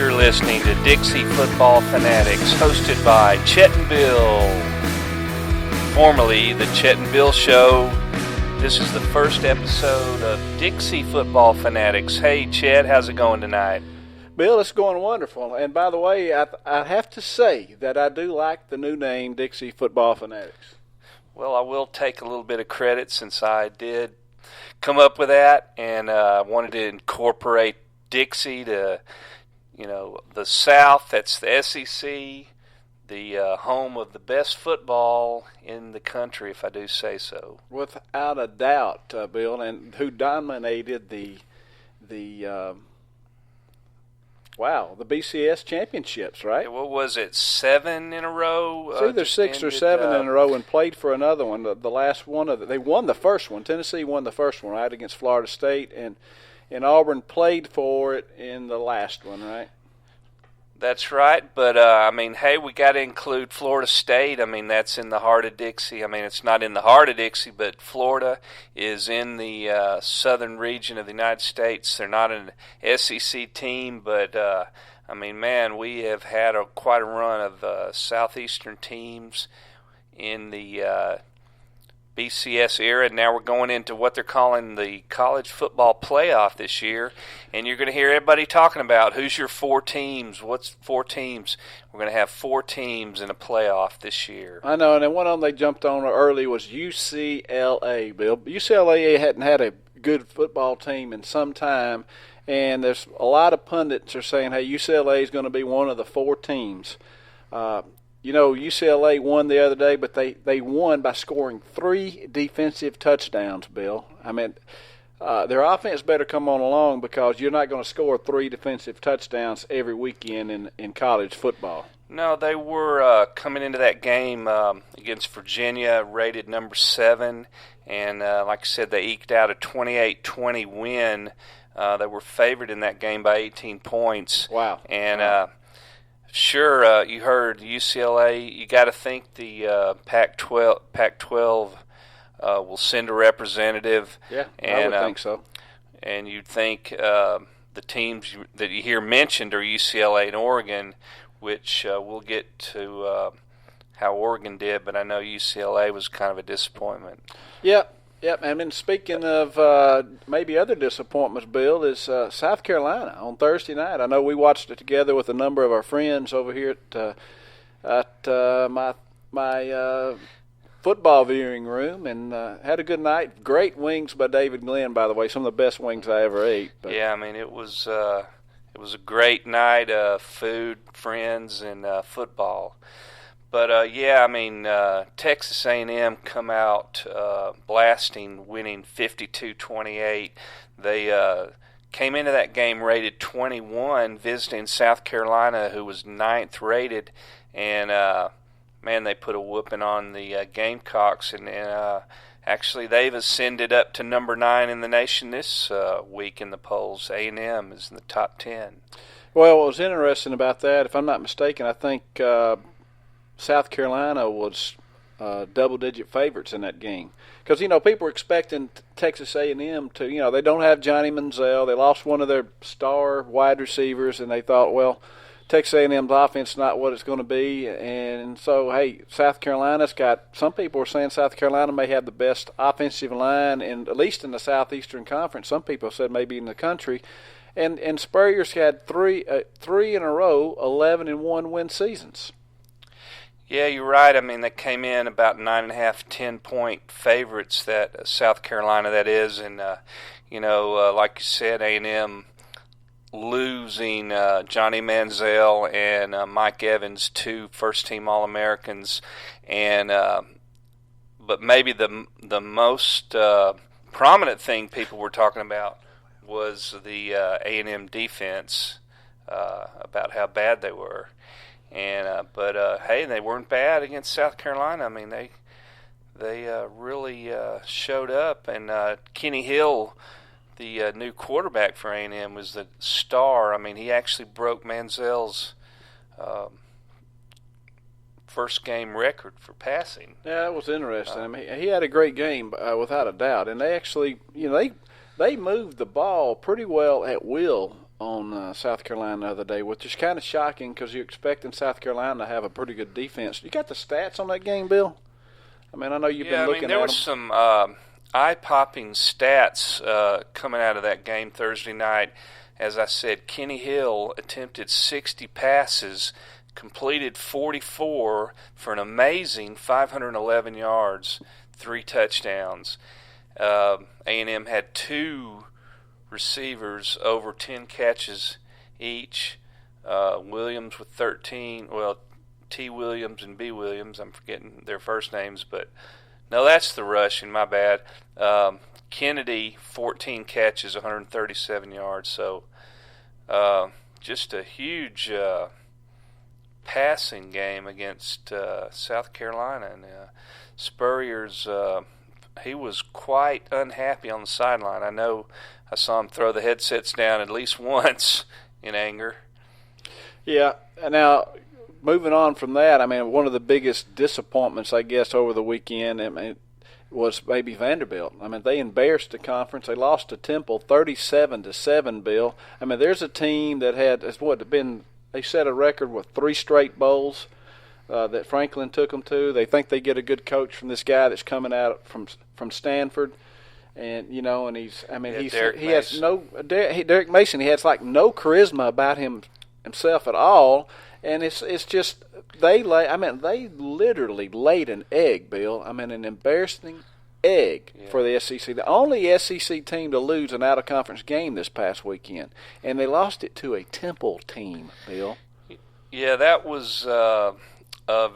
You're listening to Dixie Football Fanatics, hosted by Chet and Bill, formerly the Chet and Bill Show. This is the first episode of Dixie Football Fanatics. Hey, Chet, how's it going tonight? Bill, it's going wonderful. And by the way, I have to say that I do like the new name, Dixie Football Fanatics. Well, I will take a little bit of credit since I did come up with that, and I wanted to incorporate Dixie to, the South. That's the SEC, the home of the best football in the country, if I do say so. Without a doubt, Bill, and who dominated the BCS championships, right? What was it, 7 in a row? It's either 6 or 7 in a row, and played for another one. The last one they won the first one. Tennessee won the first one, right, against Florida State, and Auburn played for it in the last one, right? That's right, but, hey, we got to include Florida State. That's in the heart of Dixie. It's not in the heart of Dixie, but Florida is in the southern region of the United States. They're not an SEC team, but, we have had quite a run of southeastern teams in the BCS era, and now we're going into what they're calling the college football playoff this year, and you're going to hear everybody talking about who's your 4 teams, what's 4 teams. We're going to have 4 teams in a playoff this year. I know, and then one of them they jumped on early was UCLA, Bill. UCLA hadn't had a good football team in some time, and there's a lot of pundits are saying, hey, UCLA is going to be one of the 4 teams. UCLA won the other day, but they won by scoring 3 defensive touchdowns, Bill. Their offense better come on along because you're not going to score 3 defensive touchdowns every weekend in college football. No, they were coming into that game against Virginia, rated number 7, and like I said, they eked out a 28-20 win. They were favored in that game by 18 points. Wow. And sure, you heard UCLA. You got to think the Pac-12 will send a representative. Yeah, and, I would think so. And you'd think the teams that you hear mentioned are UCLA and Oregon, which we'll get to how Oregon did, but I know UCLA was kind of a disappointment. Yep. Speaking of maybe other disappointments, Bill, is South Carolina on Thursday night. I know we watched it together with a number of our friends over here at my football viewing room, and had a good night. Great wings by David Glenn, by the way, some of the best wings I ever ate. But. Yeah, it was a great night of food, friends, and football. But, Texas A&M come out blasting, winning 52-28. They came into that game rated 21, visiting South Carolina, who was 9th rated. And, they put a whooping on the Gamecocks. And actually, they've ascended up to number 9 in the nation this week in the polls. A&M is in the top 10. Well, what was interesting about that, if I'm not mistaken, I think South Carolina was double-digit favorites in that game. Because, people were expecting Texas A&M to, they don't have Johnny Manziel. They lost one of their star wide receivers, and they thought, well, Texas A&M's offense is not what it's going to be. And so, hey, South Carolina's got – some people are saying South Carolina may have the best offensive line, at least in the Southeastern Conference. Some people said maybe in the country. And Spurrier's had three in a row, 11-1 win seasons. Yeah, you're right. They came in about 9.5, 10-point favorites, that South Carolina, that is. And, like you said, A&M losing Johnny Manziel and Mike Evans, 2 first-team All-Americans. And but maybe the most prominent thing people were talking about was the A&M defense, about how bad they were. And hey, they weren't bad against South Carolina. They really showed up. And Kenny Hill, the new quarterback for A&M, was the star. He actually broke Manziel's first game record for passing. Yeah, that was interesting. He had a great game without a doubt. And they actually, they moved the ball pretty well at will on South Carolina the other day, which is kind of shocking because you're expecting South Carolina to have a pretty good defense. You got the stats on that game, Bill? I mean, I know you've been looking at them. There was some eye-popping stats coming out of that game Thursday night. As I said, Kenny Hill attempted 60 passes, completed 44 for an amazing 511 yards, 3 touchdowns. A&M had 2 receivers over 10 catches each. Williams with 13. Well, T. Williams and B. Williams. I'm forgetting their first names, but no, that's the rushing. My bad. Kennedy, 14 catches, 137 yards. So just a huge passing game against South Carolina. And Spurrier's, he was quite unhappy on the sideline. I know I saw him throw the headsets down at least once in anger. Yeah. Now, moving on from that, I mean, one of the biggest disappointments, I guess, over the weekend, was maybe Vanderbilt. I mean, they embarrassed the conference. They lost to Temple 37-7, Bill. I mean, there's a team that they set a record with 3 straight bowls that Franklin took them to. They think they get a good coach from this guy that's coming out from Stanford. And, and Derek Mason, he has like no charisma about himself at all. And it's just, they literally laid an egg, Bill. I mean, an embarrassing egg for the SEC. The only SEC team to lose an out-of-conference game this past weekend. And they lost it to a Temple team, Bill. Yeah, that was a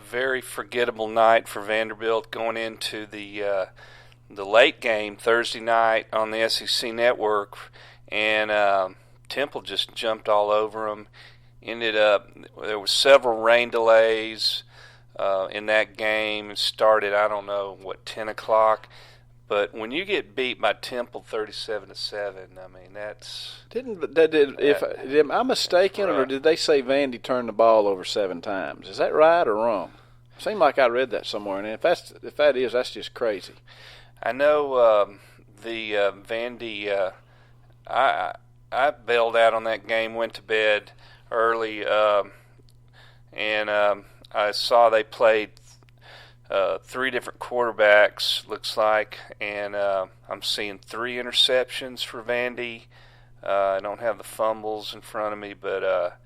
very forgettable night for Vanderbilt going into the late game Thursday night on the SEC Network. And Temple just jumped all over them. Ended up, there were several rain delays in that game. It started, 10 o'clock. But when you get beat by Temple 37-7, I mean, that's... Am I mistaken, or did they say Vandy turned the ball over 7 times? Is that right or wrong? Seemed like I read that somewhere, and if that is, that's just crazy. I know the Vandy, I bailed out on that game, went to bed early, and I saw they played 3 different quarterbacks, looks like, and I'm seeing 3 interceptions for Vandy. I don't have the fumbles in front of me, but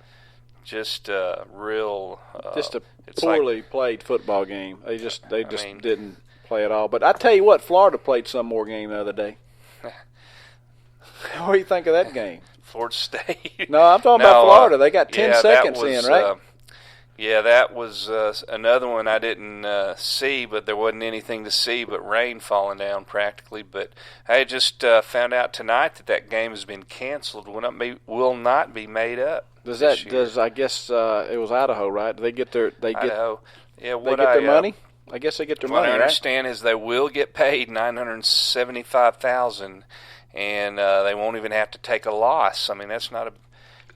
just real. Just a poorly played football game. They just didn't play at all. But I tell you what, Florida played some more game the other day. What do you think of that game? Florida State. No, I'm talking about Florida. They got 10 seconds in, right? That was another one I didn't see, but there wasn't anything to see but rain falling down practically. But I just found out tonight that game has been canceled. Will not be made up. I guess it was Idaho, right? Do they get their Idaho? Yeah, they get their money? I guess they get their money. What I understand is they will get paid $975,000. And they won't even have to take a loss. I mean, that's not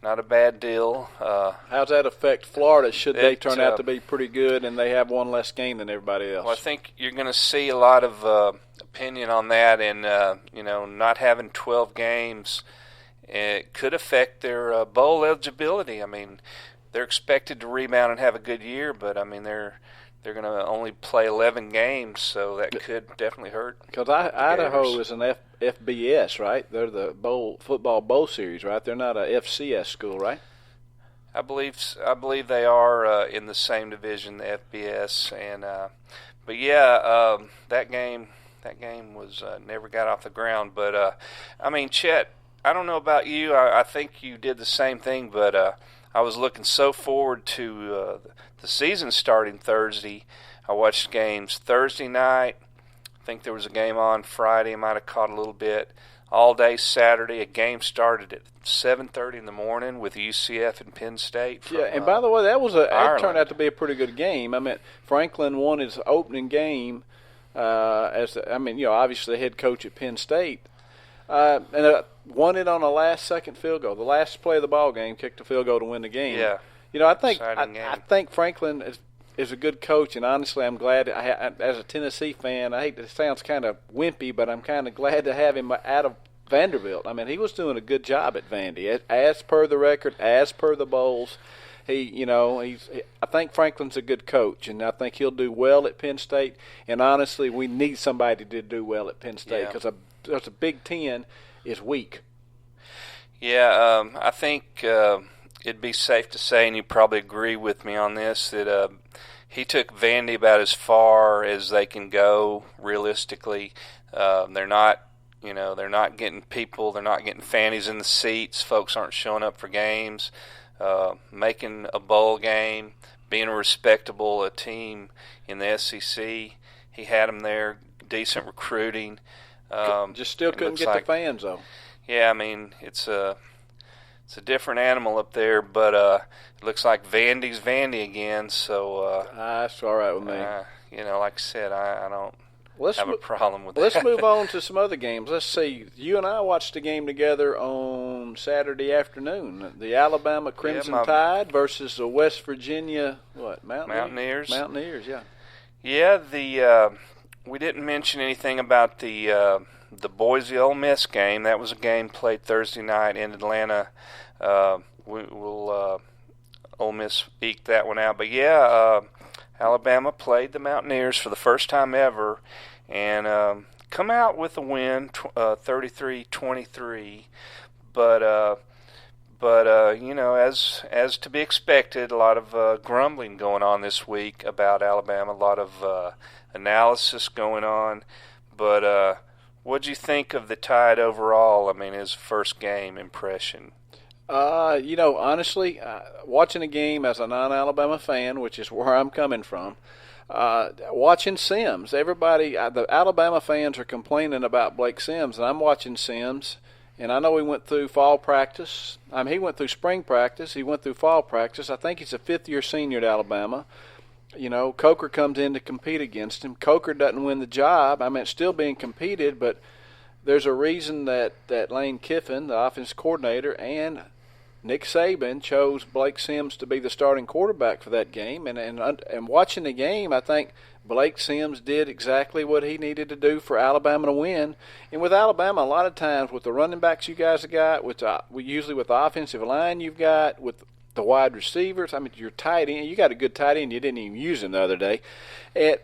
a bad deal. How's that affect Florida? Should they turn out to be pretty good and they have one less game than everybody else? Well, I think you're going to see a lot of opinion on that, and not having 12 games, it could affect their bowl eligibility. I mean, they're expected to rebound and have a good year, but I mean they're going to only play 11 games, so that could definitely hurt. Because Idaho is an FBS, right? They're the football bowl series, right? They're not a FCS school, right? I believe they are in the same division, the FBS, and but yeah, that game was never got off the ground. But I mean, Chet, I don't know about you. I think you did the same thing, but I was looking so forward to the season starting Thursday. I watched games Thursday night. I think there was a game on Friday. I might have caught a little bit. All day Saturday, a game started at 7:30 in the morning with UCF and Penn State. And by the way, that turned out to be a pretty good game. I mean, Franklin won his opening game obviously the head coach at Penn State. And won it on a last-second field goal. The last play of the ball game, kicked a field goal to win the game. Yeah. I think Franklin is a good coach, and honestly, I'm glad. As a Tennessee fan, I hate it sounds kind of wimpy, but I'm kind of glad to have him out of Vanderbilt. I mean, he was doing a good job at Vandy, as per the record, as per the bowls. I think Franklin's a good coach, and I think he'll do well at Penn State. And honestly, we need somebody to do well at Penn State because a Big Ten is weak. Yeah, I think it'd be safe to say, and you probably agree with me on this, that he took Vandy about as far as they can go realistically. They're not getting people, they're not getting fannies in the seats. Folks aren't showing up for games. Making a bowl game, being a respectable team in the SEC. He had them there, decent recruiting. Just still couldn't get the fans, though. Yeah, I mean, it's a different animal up there, but it looks like Vandy's Vandy again. So that's all right with me. Like I said, I don't have a problem with that. Let's move on to some other games. Let's see. You and I watched a game together on Saturday afternoon. The Alabama Crimson Tide versus the West Virginia Mountaineers. Mountaineers, yeah. Yeah, we didn't mention anything about the Boise Ole Miss game. That was a game played Thursday night in Atlanta. Ole Miss eked that one out. But Alabama played the Mountaineers for the first time ever and come out with a win, 33-23. But as to be expected, a lot of grumbling going on this week about Alabama, a lot of analysis going on. But what'd you think of the Tide overall? I mean, his first game impression. Honestly, watching a game as a non-Alabama fan, which is where I'm coming from, watching Sims, the Alabama fans are complaining about Blake Sims, and I'm watching Sims, and I know he went through fall practice. He went through spring practice. He went through fall practice. I think he's a fifth-year senior at Alabama. Coker comes in to compete against him. Coker doesn't win the job. I mean, it's still being competed, but there's a reason that Lane Kiffin, the offensive coordinator, and Nick Saban chose Blake Sims to be the starting quarterback for that game. And watching the game, I think Blake Sims did exactly what he needed to do for Alabama to win. And with Alabama, a lot of times with the running backs you guys have got, usually with the offensive line you've got, with the wide receivers, I mean, your tight end, you got a good tight end, you didn't even use him the other day.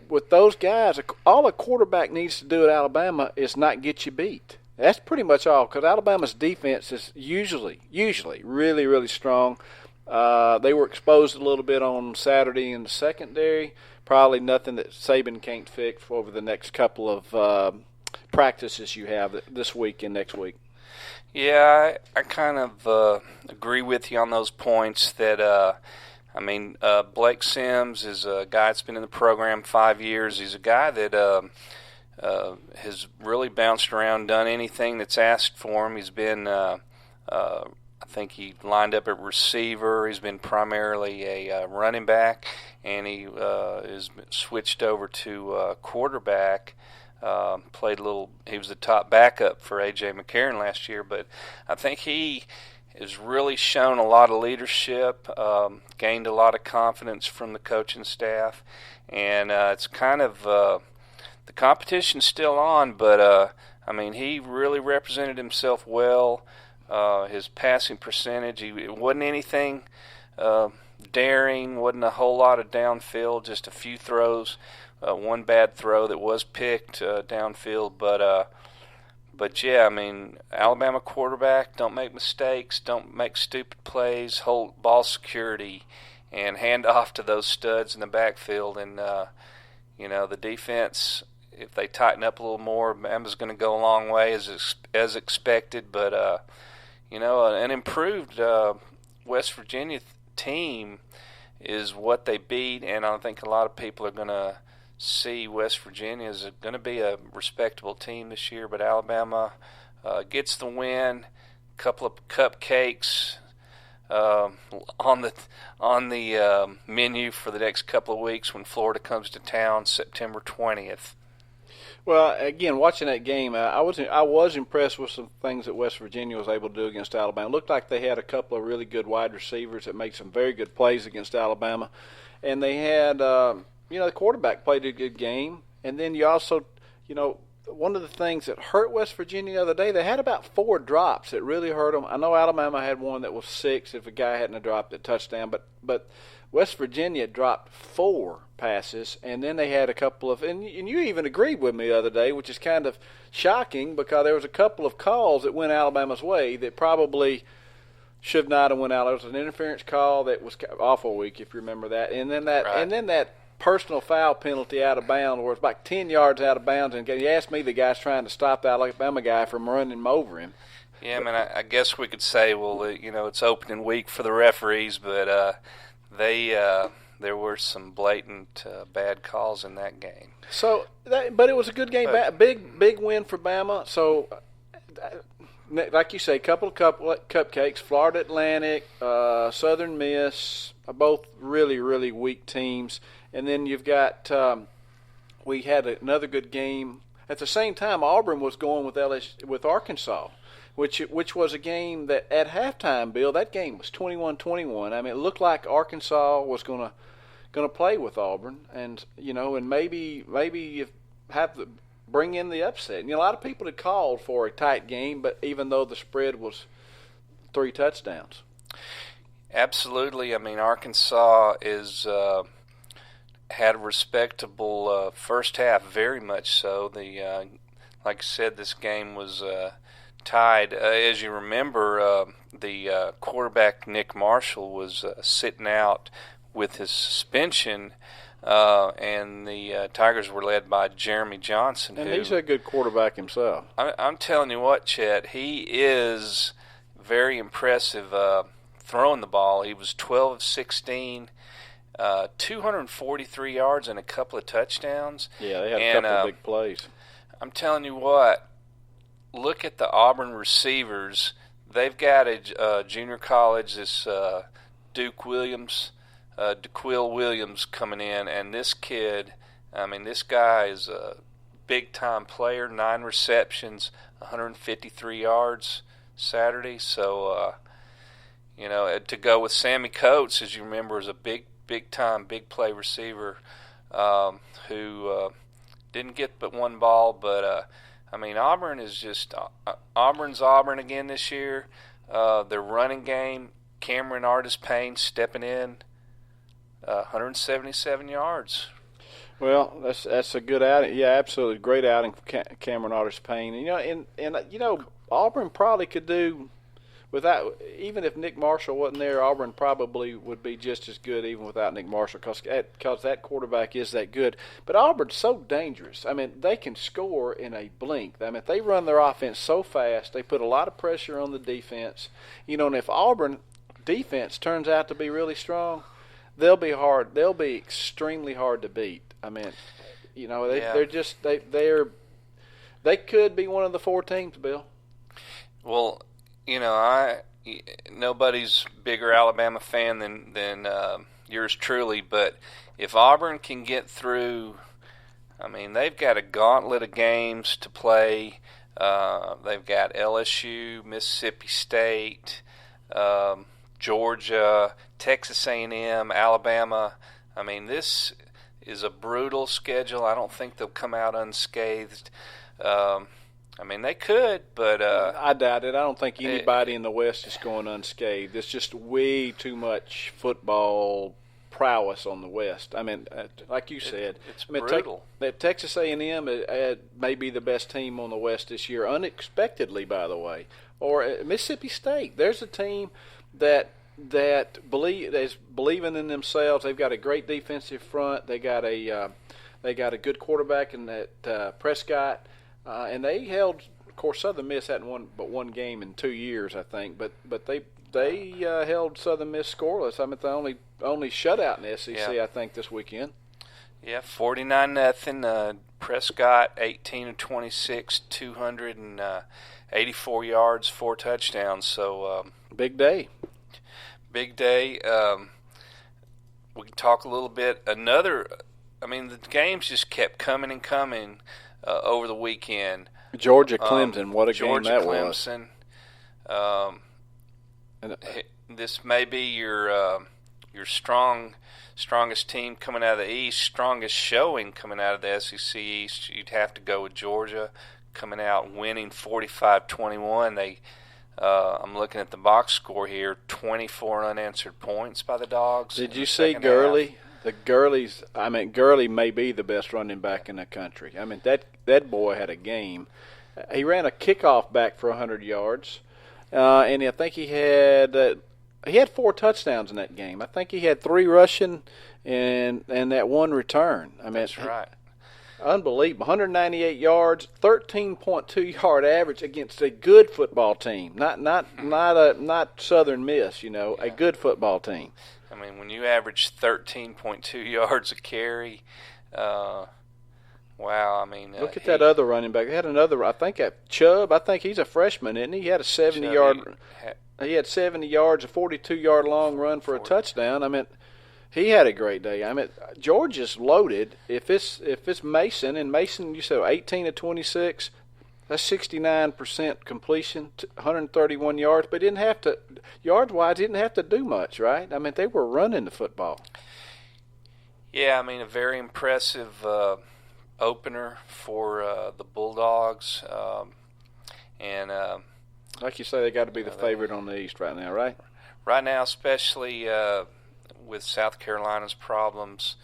With those guys, all a quarterback needs to do at Alabama is not get you beat. That's pretty much all, because Alabama's defense is usually really, really strong. They were exposed a little bit on Saturday in the secondary. Probably nothing that Saban can't fix over the next couple of practices you have this week and next week. Yeah, I kind of agree with you on those points that, Blake Sims is a guy that's been in the program 5 years. He's a guy that has really bounced around, done anything that's asked for him. He's been, I think he lined up at receiver. He's been primarily a running back, and he is switched over to quarterback. He was the top backup for A.J. McCarron last year, but I think he has really shown a lot of leadership, gained a lot of confidence from the coaching staff, and it's kind of the competition's still on, but he really represented himself well. His passing percentage, it wasn't anything daring, wasn't a whole lot of downfield, just a few throws. One bad throw that was picked downfield, but yeah, Alabama quarterback, don't make mistakes, don't make stupid plays, hold ball security, and hand off to those studs in the backfield. And the defense, if they tighten up a little more, Bama's going to go a long way as expected. But an improved West Virginia team is what they beat, and I think a lot of people are going to see West Virginia is going to be a respectable team this year, but Alabama gets the win. A couple of cupcakes on the menu for the next couple of weeks when Florida comes to town, September 20th. Well, again, watching that game, I was impressed with some things that West Virginia was able to do against Alabama. It looked like they had a couple of really good wide receivers that made some very good plays against Alabama, and they had the quarterback played a good game. And then you also, one of the things that hurt West Virginia the other day, they had about 4 drops that really hurt them. I know Alabama had one that was 6 if a guy hadn't dropped a touchdown, but West Virginia dropped 4 passes, and then they had a couple of, and you even agreed with me the other day, which is kind of shocking because there was a couple of calls that went Alabama's way that probably should not have went out. There was an interference call that was awful weak, if you remember that, and then that personal foul penalty out of bounds, where it's about 10 yards out of bounds, and you asked me, the guy's trying to stop the Alabama guy from running him over him. Yeah, I mean, I guess we could say, well, it's opening week for the referees, but there were some blatant bad calls in that game. So, but it was a good game, big win for Bama. So, like you say, couple of cupcakes. Florida Atlantic, Southern Miss, both really, really weak teams. And then you've got we had another good game. At the same time, Auburn was going with Arkansas, which was a game that at halftime, Bill, that game was 21-21. I mean, it looked like Arkansas was going to play with Auburn, and maybe you have to bring in the upset. A lot of people had called for a tight game, but even though the spread was 3 touchdowns. Absolutely. I mean, Arkansas had a respectable first half, very much so. Like I said, this game was tied. As you remember, the quarterback, Nick Marshall, was sitting out with his suspension, and the Tigers were led by Jeremy Johnson. And he's a good quarterback himself. I'm telling you what, Chet, he is very impressive throwing the ball. He was 12 of 16, 243 yards and a couple of touchdowns. Yeah, they had a couple of big plays. I'm telling you what, look at the Auburn receivers. They've got a junior college, this DeQuil Williams coming in, and this kid, I mean, this guy is a big-time player, 9 receptions, 153 yards Saturday. So, to go with Sammy Coates, as you remember, is a big-time, big-play receiver who didn't get but one ball. But, I mean, Auburn's Auburn again this year. Their running game, Cameron Artis-Payne stepping in, 177 yards. Well, that's a good outing. Yeah, absolutely great outing for Cameron Artis-Payne. And Auburn probably could do without, even if Nick Marshall wasn't there. Auburn probably would be just as good even without Nick Marshall because that quarterback is that good. But Auburn's so dangerous. I mean, they can score in a blink. I mean, they run their offense so fast. They put a lot of pressure on the defense. And if Auburn defense turns out to be really strong, they'll be hard. They'll be extremely hard to beat. I mean, they're just they could be one of the 4 teams, Bill. Well, nobody's bigger Alabama fan than yours truly, but if Auburn can get through, I mean, they've got a gauntlet of games to play. They've got LSU, Mississippi State, Georgia, Texas A&M, Alabama. I mean, this is a brutal schedule. I don't think they'll come out unscathed. I mean, they could, but I doubt it. I don't think anybody in the West is going unscathed. It's just way too much football prowess on the West. I mean, like you said, it's brutal. Texas A&M may be the best team on the West this year, unexpectedly, by the way. Or Mississippi State. There's a team that is believing in themselves. They've got a great defensive front. They got a good quarterback in that Prescott, and they held. Of course, Southern Miss hadn't won but one game in 2 years, I think. But they held Southern Miss scoreless. I mean, the only shutout in the SEC, yeah. I think, this weekend. Yeah, 49-0. Prescott 18 of 26, 284 yards, 4 touchdowns. So big day. Big day. We can talk a little bit. The games just kept coming and coming over the weekend. Georgia Clemson, what a game that Clemson. was. This may be your your strongest team coming out of the East, strongest showing coming out of the SEC East, you'd have to go with Georgia, coming out winning 45-21. I'm looking at the box score here, 24 unanswered points by the Dogs. Did you see Gurley? Gurley may be the best running back in the country. I mean, that boy had a game. He ran a kickoff back for 100 yards, and I think he had 4 touchdowns in that game. I think he had 3 rushing and that 1 return. I mean, that's right. Unbelievable. 198 yards, 13.2 yard average against a good football team. Not Southern Miss, a good football team. I mean, when you average 13.2 yards a carry, wow, I mean. Look at that other running back. They had another, I think, Chubb. I think he's a freshman, isn't he? He had a 70-yard. He had 70 yards, a 42-yard long run for a touchdown. I mean, he had a great day. I mean, Georgia's loaded. If it's Mason, and Mason, you said 18 to 26, that's 69% completion, 131 yards. But didn't have to, yards-wise, didn't have to do much, right? I mean, they were running the football. Yeah, I mean, a very impressive opener for the Bulldogs. And like you say, they got to be the favorite on the East right now, right? Right now, especially with South Carolina's problems,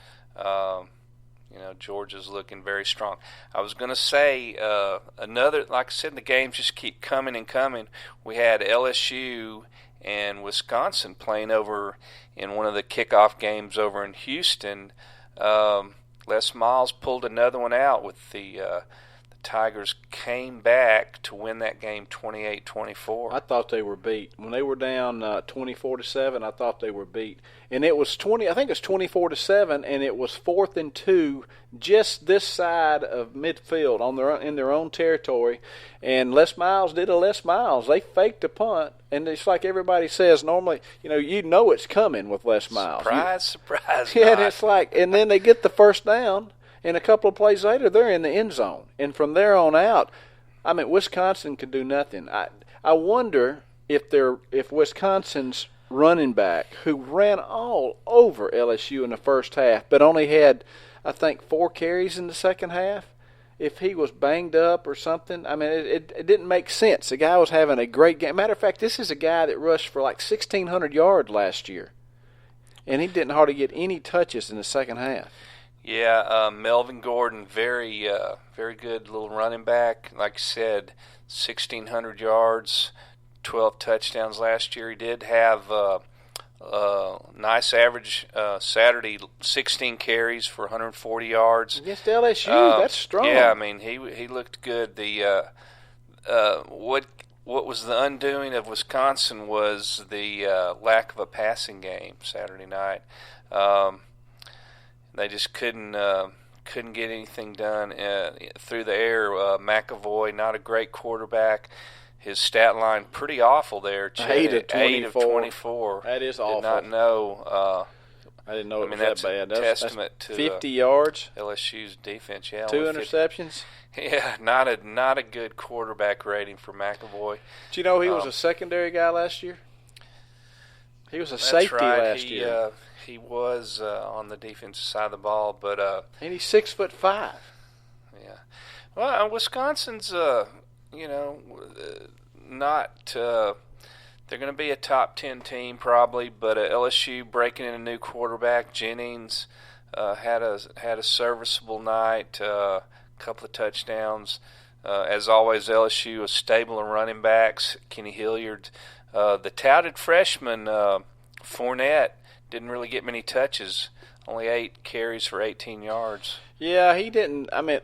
Georgia's looking very strong. I was going to say like I said, the games just keep coming and coming. We had LSU and Wisconsin playing over in one of the kickoff games over in Houston. Les Miles pulled another one out with the Tigers came back to win that game 28-24. I thought they were beat. When they were down 24-7, I thought they were beat. And it was 24-7, and it was 4th and 2 just this side of midfield in their own territory. And Les Miles did a Les Miles. They faked a punt, and it's like everybody says normally, it's coming with Les Miles. Surprise. Yeah, and it's like, and then they get the first down. And a couple of plays later, they're in the end zone. And from there on out, I mean, Wisconsin could do nothing. I wonder if Wisconsin's running back, who ran all over LSU in the first half, but only had, I think, 4 carries in the second half, if he was banged up or something. I mean, it didn't make sense. The guy was having a great game. Matter of fact, this is a guy that rushed for like 1,600 yards last year. And he didn't hardly get any touches in the second half. Yeah, Melvin Gordon, very good little running back. Like I said, 1,600 yards, 12 touchdowns last year. He did have nice average Saturday, 16 carries for 140 yards. Against LSU, that's strong. Yeah, I mean, he looked good. The what was the undoing of Wisconsin was the lack of a passing game Saturday night. They just couldn't get anything done through the air. McAvoy, not a great quarterback. His stat line pretty awful there. 8 of 24. That is awful. Did not know. I didn't know it was that bad. That's testament to 50 yards. LSU's defense. Yeah, 2 interceptions. Yeah, not a good quarterback rating for McAvoy. Do you know he was a secondary guy last year? He was a safety last year. He was on the defensive side of the ball, but and he's 6'5". Yeah, well, Wisconsin's not. They're going to be a top 10 team probably, but LSU breaking in a new quarterback. Jennings had a serviceable night, a couple of touchdowns. As always, LSU is stable in running backs. Kenny Hilliard, the touted freshman Fournette, didn't really get many touches. Only 8 carries for 18 yards. Yeah, he didn't. I mean,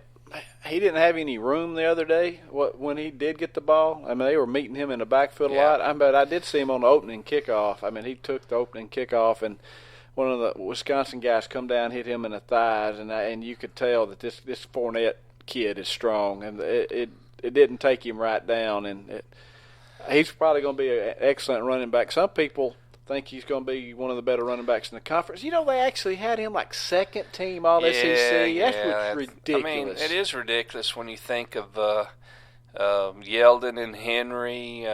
he didn't have any room the other day when he did get the ball. I mean, they were meeting him in the backfield a lot. But I did see him on the opening kickoff. I mean, he took the opening kickoff, and one of the Wisconsin guys come down, hit him in the thighs, and you could tell that this Fournette kid is strong, and it didn't take him right down. And he's probably going to be an excellent running back. Some people think he's going to be one of the better running backs in the conference. They actually had him like second team All SEC. That's ridiculous. I mean, it is ridiculous when you think of Yeldon and Henry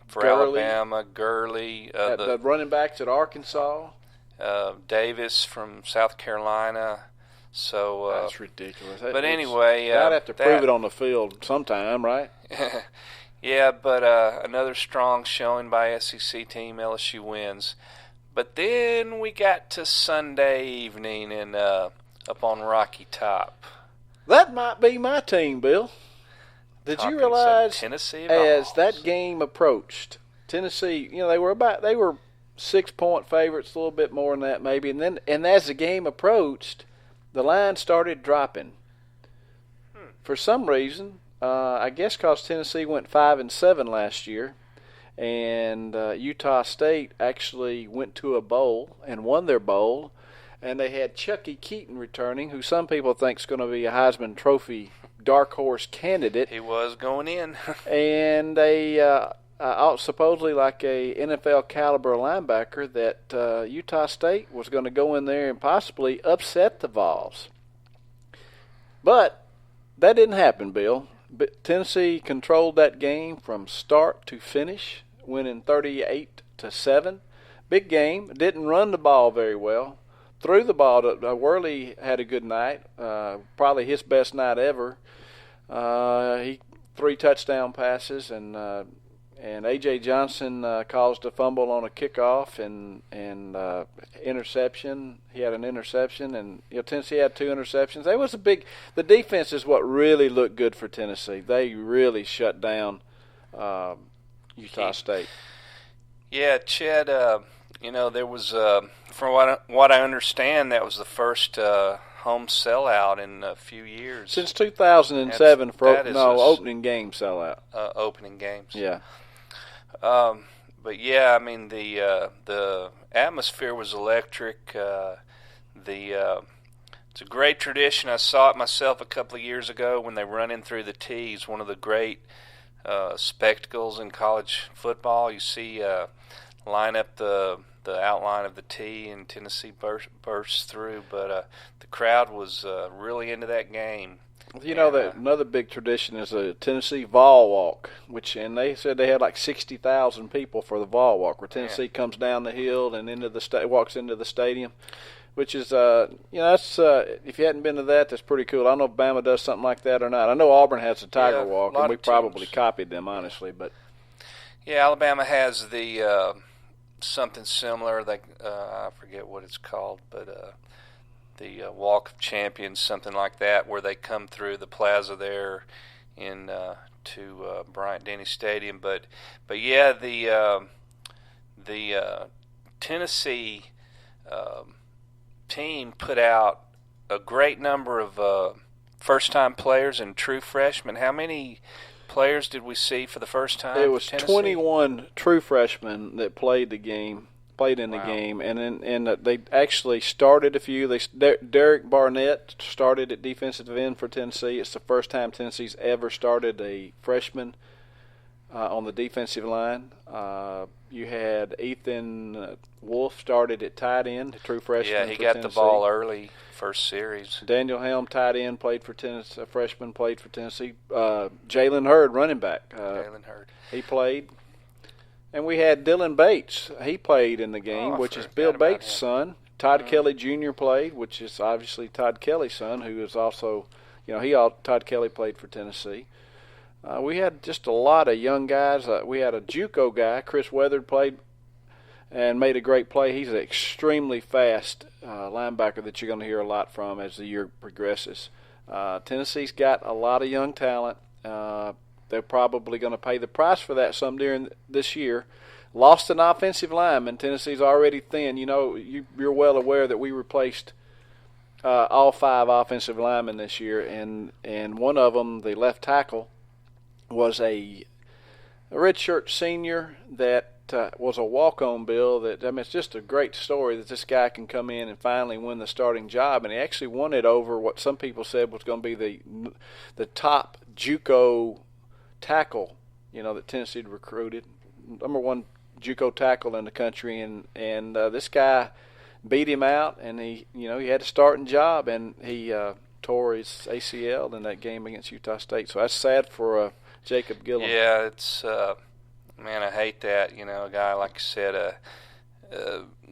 for Gurley. Alabama, Gurley. The running backs at Arkansas. Davis from South Carolina. So that's ridiculous. But anyway, I'd have to prove it on the field sometime, right? Yeah, but another strong showing by SEC team. LSU wins. But then we got to Sunday evening and up on Rocky Top. That might be my team, Bill. Did you realize Tennessee as that game approached, Tennessee, they were 6-point favorites, a little bit more than that maybe, and as the game approached, the line started dropping. For some reason, I guess because Tennessee went 5-7 last year, and Utah State actually went to a bowl and won their bowl, and they had Chucky Keaton returning, who some people think is going to be a Heisman Trophy dark horse candidate. He was going in. And supposedly like a NFL caliber linebacker that Utah State was going to go in there and possibly upset the Vols. But that didn't happen, Bill. Tennessee controlled that game from start to finish, winning 38-7. Big game. Didn't run the ball very well. Threw the ball. Worley had a good night, probably his best night ever. He 3 touchdown passes, and A.J. Johnson caused a fumble on a kickoff and interception. He had an interception, and Tennessee had 2 interceptions. The defense is what really looked good for Tennessee. They really shut down Utah State. Yeah, Chet. There was, from what I understand, that was the first home sellout in a few years. Since 2007 opening game sellout. Opening games. Yeah. But yeah, I mean the atmosphere was electric. It's a great tradition. I saw it myself a couple of years ago when they run in through the tees. One of the great spectacles in college football. You see line up the outline of the tee, and Tennessee bursts through. But the crowd was really into that game. That another big tradition is a Tennessee Vol Walk, and they said they had like 60,000 people for the Vol Walk, where Tennessee comes down the hill and walks into the stadium, which is that's if you hadn't been to that, that's pretty cool. I don't know if Bama does something like that or not. I know Auburn has the Tiger Walk, and we probably copied them, honestly, but yeah, Alabama has the something similar. I forget what it's called, but. The Walk of Champions, something like that, where they come through the plaza there to Bryant-Denny Stadium. But yeah, the Tennessee team put out a great number of first-time players and true freshmen. How many players did we see for the first time? It was 21 true freshmen that played in the game, and they actually started a few. Derek Barnett started at defensive end for Tennessee. It's the first time Tennessee's ever started a freshman on the defensive line. You had Ethan Wolf started at tight end, true freshman. Yeah, he got the ball early, first series. Daniel Helm, tight end, played for Tennessee. A freshman played for Tennessee. Jalen Hurd, running back. Jalen Hurd. He played. And we had Dylan Bates. He played in the game, which is Bill Bates' son. Todd Kelly Jr. played, which is obviously Todd Kelly's son, who is also, Todd Kelly played for Tennessee. We had just a lot of young guys. We had a JUCO guy, Chris Weathered, played and made a great play. He's an extremely fast linebacker that you're going to hear a lot from as the year progresses. Tennessee's got a lot of young talent. They're probably going to pay the price for that some during this year. Lost an offensive lineman. Tennessee's already thin. You're well aware that we replaced all 5 offensive linemen this year, and one of them, the left tackle, was a redshirt senior that was a walk-on, Bill. It's just a great story that this guy can come in and finally win the starting job, and he actually won it over what some people said was going to be the top JUCO tackle, that Tennessee had recruited, number 1 JUCO tackle in the country, and this guy beat him out, and he had a starting job, and he tore his ACL in that game against Utah State. So that's sad for Jacob Gillum. Yeah, it's man, I hate that. A guy like you said, a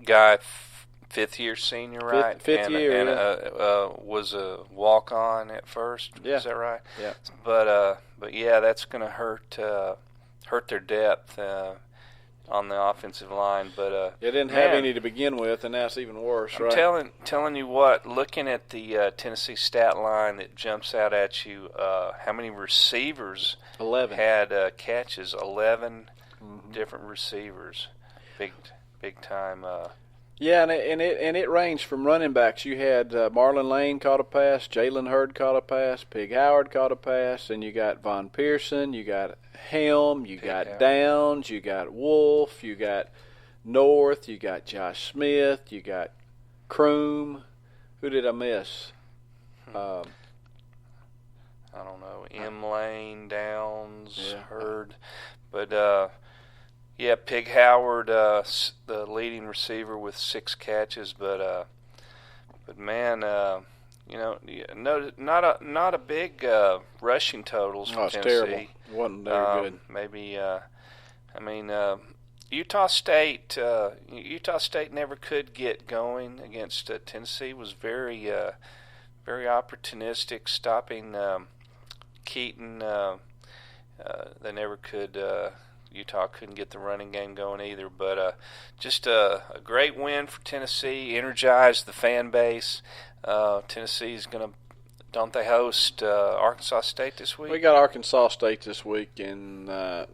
guy Fifth-year senior, right? Fifth year, was a walk-on at first. Yeah. Is that right? Yeah. But yeah, that's going to hurt their depth on the offensive line. But it didn't have any to begin with, and that's even worse, right? I'm telling you what. Looking at the Tennessee stat line that jumps out at you, how many receivers 11 had catches? 11 different receivers. Big time. Yeah, and it ranged from running backs. You had Marlon Lane caught a pass, Jalen Hurd caught a pass, Pig Howard caught a pass, and you got Von Pearson, you got Helm, you got Howard. Downs, you got Wolf, you got North, you got Josh Smith, you got Kroom. Who did I miss? I don't know. M. Lane, Downs, Hurd. But, yeah, Pig Howard, the leading receiver with 6 catches. But man, not a big rushing totals for It's Tennessee. terrible. It wasn't very good. Maybe, Utah State never could get going against Tennessee. Was very opportunistic, stopping Keaton. They never could. Utah couldn't get the running game going either. But just a great win for Tennessee. Energized the fan base. Tennessee's going to. Don't they host Arkansas State this week? We got Arkansas State this week, and I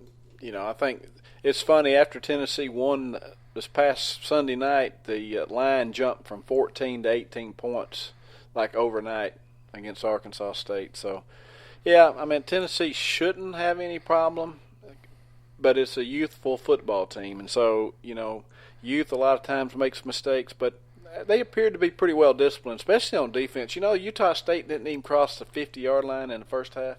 think it's funny. After Tennessee won this past Sunday night, the line jumped from 14 to 18 points, like overnight, against Arkansas State. So, yeah, I mean, Tennessee shouldn't have any problem, but it's a youthful football team, and so youth a lot of times makes mistakes, but they appeared to be pretty well disciplined, especially on defense. Utah State didn't even cross the 50-yard line in the first half.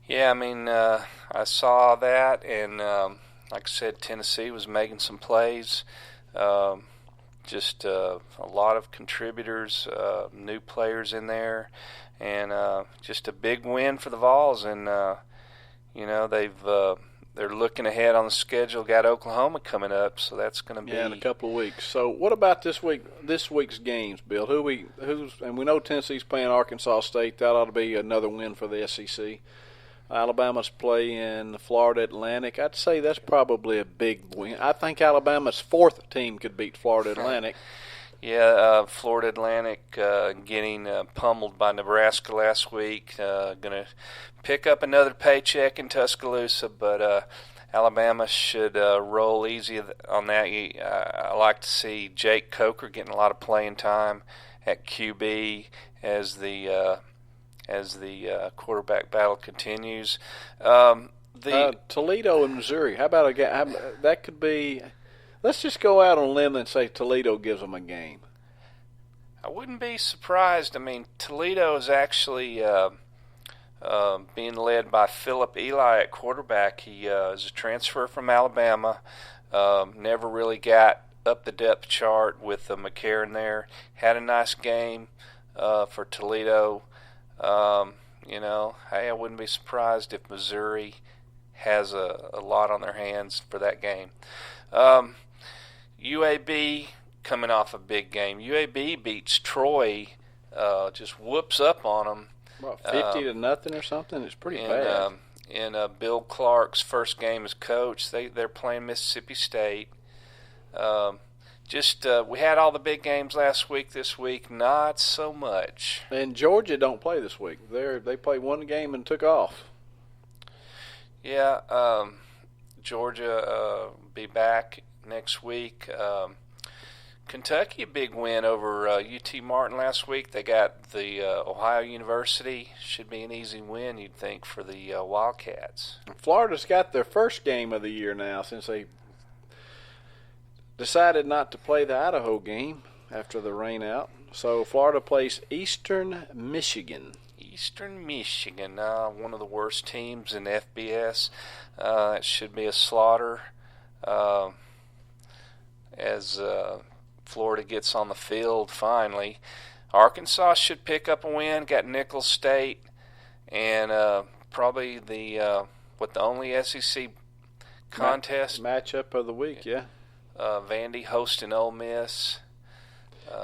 Yeah, I mean, I saw that, and like I said, Tennessee was making some plays. Just a lot of contributors, new players in there, and just a big win for the Vols. And they're looking ahead on the schedule. Got Oklahoma coming up, so that's going to be in a couple of weeks. So what about this week's games, Bill? And we know Tennessee's playing Arkansas State. That ought to be another win for the SEC. Alabama's playing Florida Atlantic. I'd say that's probably a big win. I think Alabama's fourth team could beat Florida Atlantic. Yeah, Florida Atlantic getting pummeled by Nebraska last week. Going to pick up another paycheck in Tuscaloosa, but Alabama should roll easy on that. I like to see Jake Coker getting a lot of playing time at QB as the quarterback battle continues. Toledo and Missouri. How about that could be? Let's just go out on a limb and say Toledo gives them a game. I wouldn't be surprised. I mean, Toledo is actually being led by Philip Eli at quarterback. He is a transfer from Alabama. Never really got up the depth chart with McCarron there. Had a nice game for Toledo. Hey, I wouldn't be surprised if Missouri has a lot on their hands for that game. UAB coming off a big game. UAB beats Troy, just whoops up on them. What, 50-0 or something? It's pretty bad. In Bill Clark's first game as coach, they're playing Mississippi State. We had all the big games last week. This week, not so much. And Georgia don't play this week. They played one game and took off. Yeah, Georgia be back next week. Kentucky, a big win over UT Martin last week. They got the Ohio University. Should be an easy win, you'd think, for the Wildcats. Florida's got their first game of the year now since they decided not to play the Idaho game after the rain out. So Florida plays Eastern Michigan. Eastern Michigan, one of the worst teams in FBS. It should be a slaughter as Florida gets on the field finally. Arkansas should pick up a win. Got Nicholls State, and probably the only SEC contest matchup of the week. Yeah. Vandy hosting Ole Miss.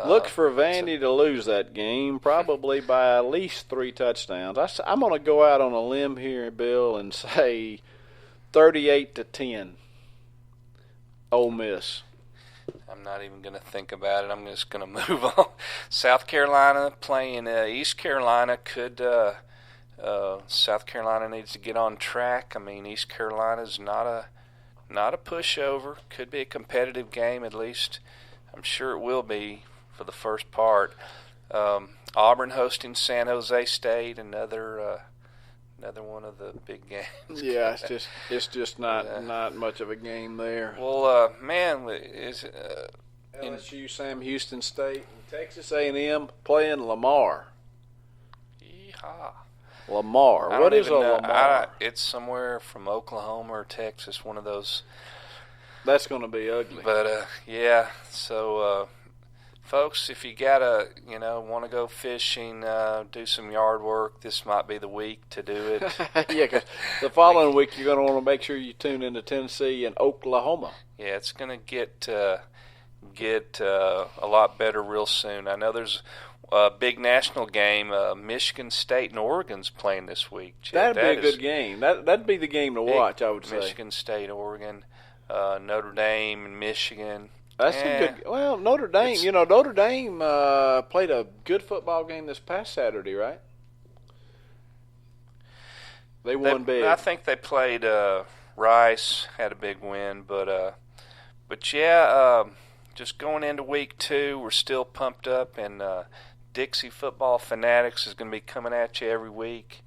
Look for Vandy to lose that game, probably by at least 3 touchdowns. I'm going to go out on a limb here, Bill, and say 38-10, Ole Miss. I'm not even going to think about it. I'm just going to move on. South Carolina playing East Carolina. South Carolina needs to get on track. I mean, East Carolina's not a pushover. Could be a competitive game, at least. I'm sure it will be for the first part. Auburn hosting San Jose State, another one of the big games. Yeah, it's just not much of a game there. Well, man, is LSU, Sam Houston State, and Texas A&M playing Lamar. Yeehaw. Lamar. What is a Lamar? It's somewhere from Oklahoma or Texas, one of those. That's going to be ugly. But yeah, so folks, if you gotta, want to go fishing, do some yard work, this might be the week to do it. Yeah, because the following week you're going to want to make sure you tune into Tennessee and Oklahoma. Yeah, it's going to get a lot better real soon. I know there's a big national game. Michigan State and Oregon's playing this week. That'd be a good game. That'd be the game to watch, I would say. Michigan State, Oregon, Notre Dame, and Michigan. That's a good. Well, Notre Dame. Notre Dame played a good football game this past Saturday, right? They won big. I think they played Rice, had a big win, but yeah, just going into week 2, we're still pumped up, and Dixie Football Fanatics is going to be coming at you every week.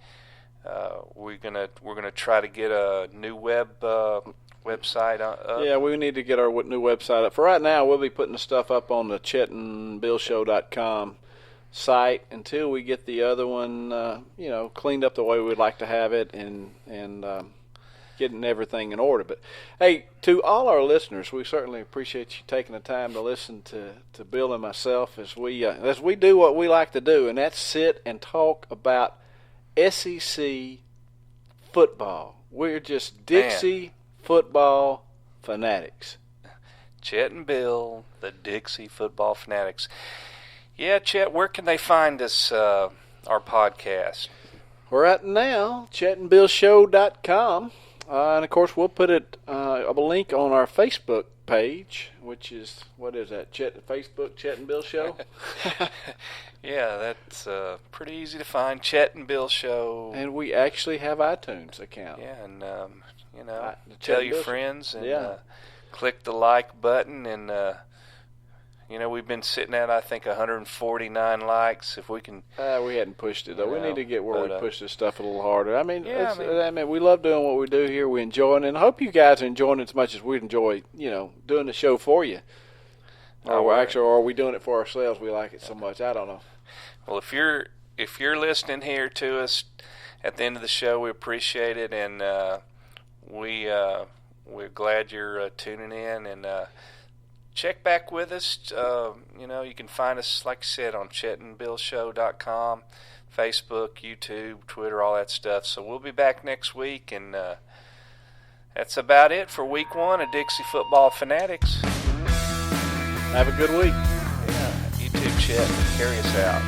We're gonna try to get a new website up. Yeah, we need to get our new website up. For right now, we'll be putting the stuff up on the chetandbillshow.com site until we get the other one, cleaned up the way we'd like to have it and getting everything in order. But hey, to all our listeners, we certainly appreciate you taking the time to listen to Bill and myself as we do what we like to do, and that's sit and talk about SEC football. We're just Dixie Football Fanatics. Chet and Bill, the Dixie Football Fanatics. Yeah, Chet, where can they find us, our podcast? Right now, chetandbillshow.com. And, of course, we'll put a link on our Facebook page, which is, what is that, Facebook, Chet and Bill Show? Yeah, that's pretty easy to find, Chet and Bill Show. And we actually have iTunes account. Yeah, and, tell your friends and click the like button. And, we've been sitting at, I think, 149 likes. If we can... we hadn't pushed it, though. We need to get where we push this stuff a little harder. I mean, we love doing what we do here. We enjoy it. And I hope you guys are enjoying it as much as we enjoy, doing the show for you. Or are we doing it for ourselves? We like it so much. I don't know. Well, if you're listening here to us at the end of the show, we appreciate it. And we're glad you're tuning in. And... check back with us. You can find us, like I said, on chetandbillshow.com, Facebook, YouTube, Twitter, all that stuff. So we'll be back next week, and that's about it for week 1 of Dixie Football Fanatics. Have a good week. Yeah, you too, Chet. Carry us out.